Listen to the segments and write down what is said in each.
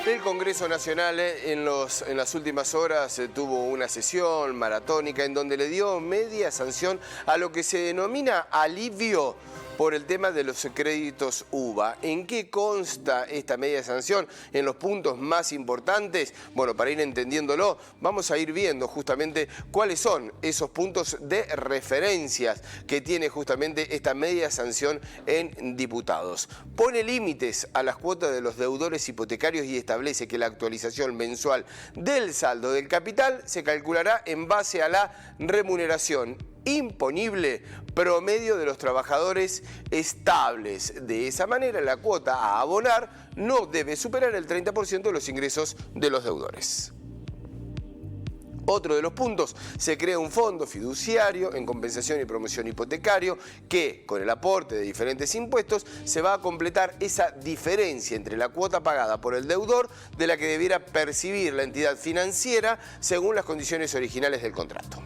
El Congreso Nacional en las últimas horas tuvo una sesión maratónica en donde le dio media sanción a lo que se denomina alivio por el tema de los créditos UVA. ¿En qué consta esta media sanción? En los puntos más importantes. Bueno, para ir entendiéndolo, vamos a ir viendo justamente cuáles son esos puntos de referencias que tiene justamente esta media sanción en diputados. Pone límites a las cuotas de los deudores hipotecarios y establece que la actualización mensual del saldo del capital se calculará en base a la remuneración imponible promedio de los trabajadores estables. De esa manera, la cuota a abonar no debe superar el 30% de los ingresos de los deudores. Otro de los puntos, se crea un fondo fiduciario en compensación y promoción hipotecario que, con el aporte de diferentes impuestos, se va a completar esa diferencia entre la cuota pagada por el deudor de la que debiera percibir la entidad financiera según las condiciones originales del contrato.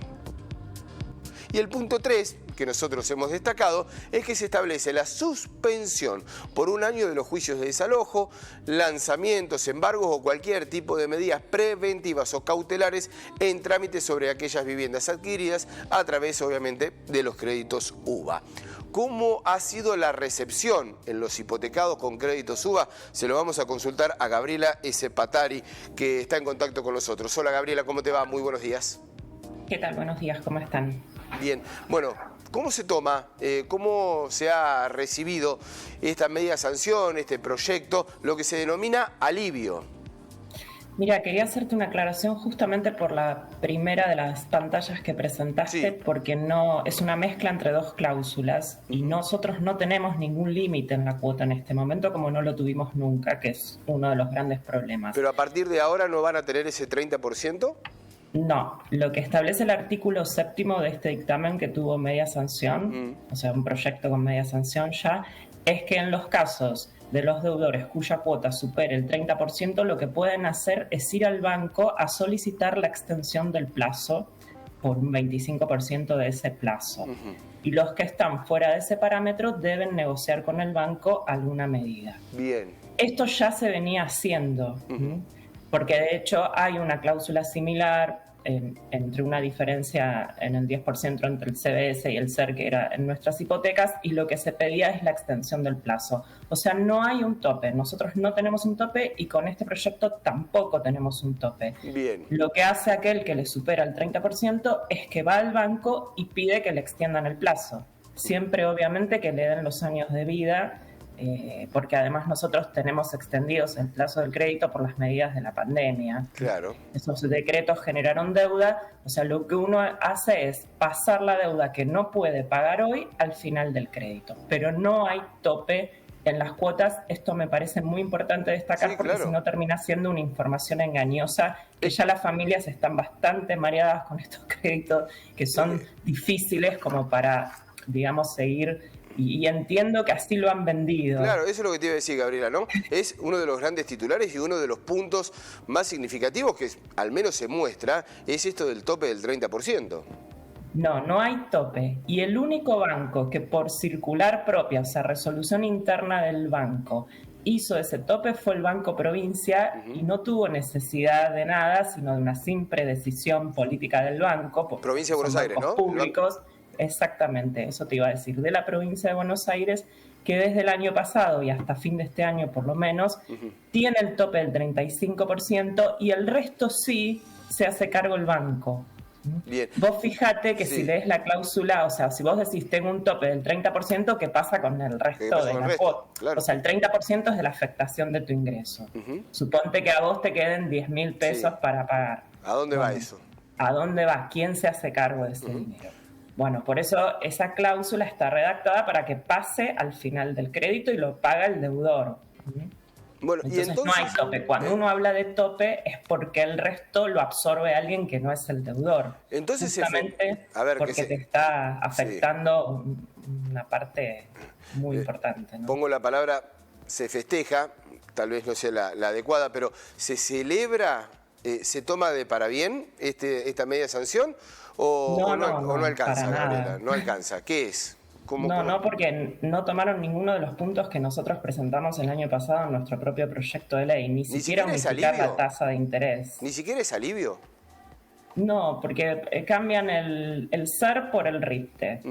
Y el punto 3, que nosotros hemos destacado, es que se establece la suspensión por un año de los juicios de desalojo, lanzamientos, embargos o cualquier tipo de medidas preventivas o cautelares en trámites sobre aquellas viviendas adquiridas a través, obviamente, de los créditos UVA. ¿Cómo ha sido la recepción en los hipotecados con créditos UVA? Se lo vamos a consultar a Gabriela S. Patari, que está en contacto con nosotros. Hola Gabriela, ¿cómo te va? Muy buenos días. ¿Qué tal? Buenos días, ¿cómo están? Bien, bueno, ¿cómo se toma, cómo se ha recibido esta media sanción, este proyecto, lo que se denomina alivio? Mira, quería hacerte una aclaración justamente por la primera de las pantallas que presentaste, sí, porque no es una mezcla entre dos cláusulas y nosotros no tenemos ningún límite en la cuota en este momento, como no lo tuvimos nunca, que es uno de los grandes problemas. ¿Pero a partir de ahora no van a tener ese 30%? No, lo que establece el artículo 7º de este dictamen que tuvo media sanción, o sea, un proyecto con media sanción ya, es que en los casos de los deudores cuya cuota supere el 30%, lo que pueden hacer es ir al banco a solicitar la extensión del plazo por un 25% de ese plazo. Y los que están fuera de ese parámetro deben negociar con el banco alguna medida. Bien. Esto ya se venía haciendo, porque de hecho hay una cláusula similar entre una diferencia en el 10% entre el CBS y el SER que era en nuestras hipotecas, y lo que se pedía es la extensión del plazo. O sea, no hay un tope, nosotros no tenemos un tope y con este proyecto tampoco tenemos un tope. Bien. Lo que hace aquel que le supera el 30% es que va al banco y pide que le extiendan el plazo. Siempre obviamente que le den los años de vida, porque además nosotros tenemos extendidos el plazo del crédito por las medidas de la pandemia. Claro. Esos decretos generaron deuda, o sea, lo que uno hace es pasar la deuda que no puede pagar hoy al final del crédito, pero no hay tope en las cuotas. Esto me parece muy importante destacar, sí, porque claro, si no termina siendo una información engañosa, que ya las familias están bastante mareadas con estos créditos que son difíciles como para, digamos, seguir. Y entiendo que así lo han vendido. Claro, eso es lo que te iba a decir, Gabriela, ¿no? Es uno de los grandes titulares y uno de los puntos más significativos que al menos se muestra, es esto del tope del 30%. No, no hay tope. Y el único banco que por circular propia, o sea, resolución interna del banco, hizo ese tope fue el Banco Provincia, y no tuvo necesidad de nada, sino de una simple decisión política del banco. Provincia de Buenos Aires, ¿no? Públicos. Exactamente, eso te iba a decir, de la provincia de Buenos Aires, que desde el año pasado y hasta fin de este año por lo menos, tiene el tope del 35% y el resto sí se hace cargo el banco. Bien. Vos fíjate que si lees la cláusula, o sea, si vos decís tengo un tope del 30%, ¿qué pasa con el resto de la cuota? Claro. O sea, el 30% es de la afectación de tu ingreso. Suponte que a vos te queden 10.000 pesos para pagar. ¿A dónde va eso? ¿A dónde va? ¿Quién se hace cargo de ese dinero? Bueno, por eso esa cláusula está redactada para que pase al final del crédito y lo paga el deudor. Bueno, entonces no hay tope. Cuando uno habla de tope es porque el resto lo absorbe alguien que no es el deudor. Entonces, justamente porque te está afectando una parte muy importante, ¿no? Pongo la palabra, se festeja, tal vez no sea la adecuada, pero ¿se celebra, se toma de para bien esta media sanción? ¿O no alcanza, Gabriela? No alcanza. ¿Qué es? No, porque no tomaron ninguno de los puntos que nosotros presentamos el año pasado en nuestro propio proyecto de ley, ni siquiera unificar la tasa de interés. ¿Ni siquiera es alivio? No, porque cambian el SER por el RIPTE.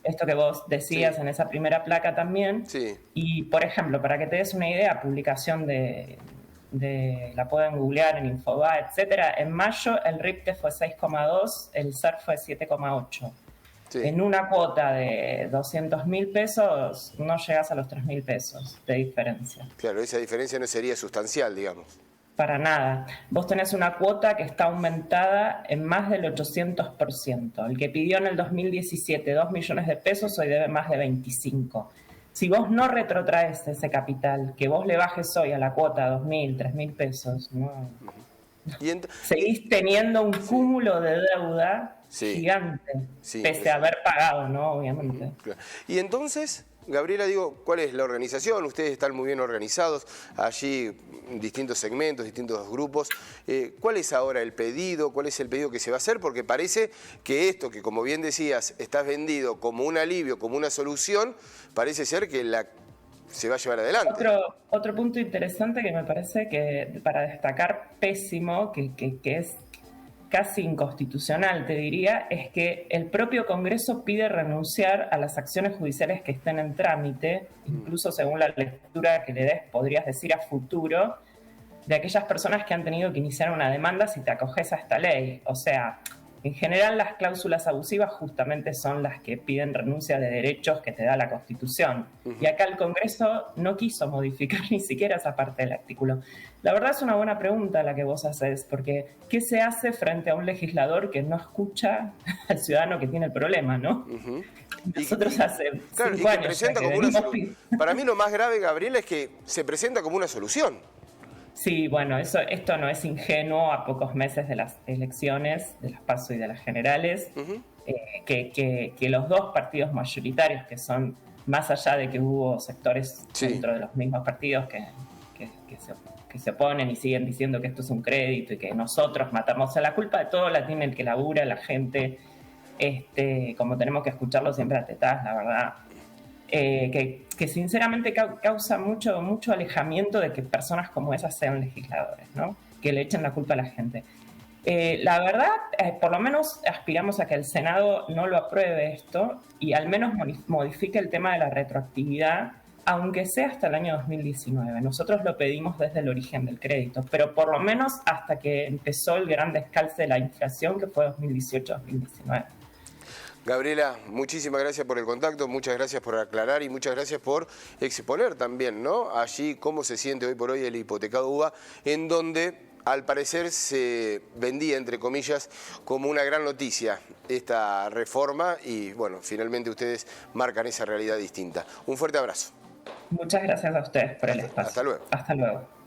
Esto que vos decías en esa primera placa también. Sí. Y, por ejemplo, para que te des una idea, publicación la pueden googlear en Infobae, etcétera. En mayo el RIPTE fue 6,2, el SER fue 7,8. Sí. En una cuota de 200.000 pesos no llegas a los 3.000 pesos de diferencia. Claro, esa diferencia no sería sustancial, digamos. Para nada. Vos tenés una cuota que está aumentada en más del 800%. El que pidió en el 2017 2 millones de pesos hoy debe más de 25. Si vos no retrotraes ese capital, que vos le bajes hoy a la cuota 2.000, 3.000 pesos, no. Seguís teniendo un cúmulo de deuda gigante, pese a haber pagado, ¿no? Obviamente. Y entonces, Gabriela, digo, ¿cuál es la organización? Ustedes están muy bien organizados, allí distintos segmentos, distintos grupos. ¿Cuál es ahora el pedido? ¿Cuál es el pedido que se va a hacer? Porque parece que esto, que como bien decías, estás vendido como un alivio, como una solución, parece ser que se va a llevar adelante. Otro punto interesante que me parece que, para destacar, pésimo, que es casi inconstitucional, te diría, es que el propio Congreso pide renunciar a las acciones judiciales que estén en trámite, incluso según la lectura que le des, podrías decir a futuro, de aquellas personas que han tenido que iniciar una demanda si te acoges a esta ley. O sea, en general las cláusulas abusivas justamente son las que piden renuncia de derechos que te da la Constitución. Y acá el Congreso no quiso modificar ni siquiera esa parte del artículo. La verdad es una buena pregunta la que vos haces, porque ¿qué se hace frente a un legislador que no escucha al ciudadano que tiene el problema, no? Nosotros hace 5 años Para mí lo más grave, Gabriela, es que se presenta como una solución. Sí, bueno, esto no es ingenuo a pocos meses de las elecciones, de las PASO y de las generales, que los dos partidos mayoritarios, que son, más allá de que hubo sectores dentro de los mismos partidos que se oponen y siguen diciendo que esto es un crédito y que nosotros matamos, o sea, la culpa de todo la tiene el que labura, la gente, como tenemos que escucharlo siempre a tetás, la verdad. Que sinceramente causa mucho alejamiento de que personas como esas sean legisladores, ¿no? Que le echen la culpa a la gente. La verdad, por lo menos aspiramos a que el Senado no lo apruebe esto y al menos modifique el tema de la retroactividad, aunque sea hasta el año 2019. Nosotros lo pedimos desde el origen del crédito, pero por lo menos hasta que empezó el gran descalce de la inflación, que fue 2018-2019. Gabriela, muchísimas gracias por el contacto, muchas gracias por aclarar y muchas gracias por exponer también, ¿no? Allí cómo se siente hoy por hoy el hipotecado UBA, en donde al parecer se vendía, entre comillas, como una gran noticia esta reforma y, bueno, finalmente ustedes marcan esa realidad distinta. Un fuerte abrazo. Muchas gracias a ustedes por el espacio. Hasta luego. Hasta luego.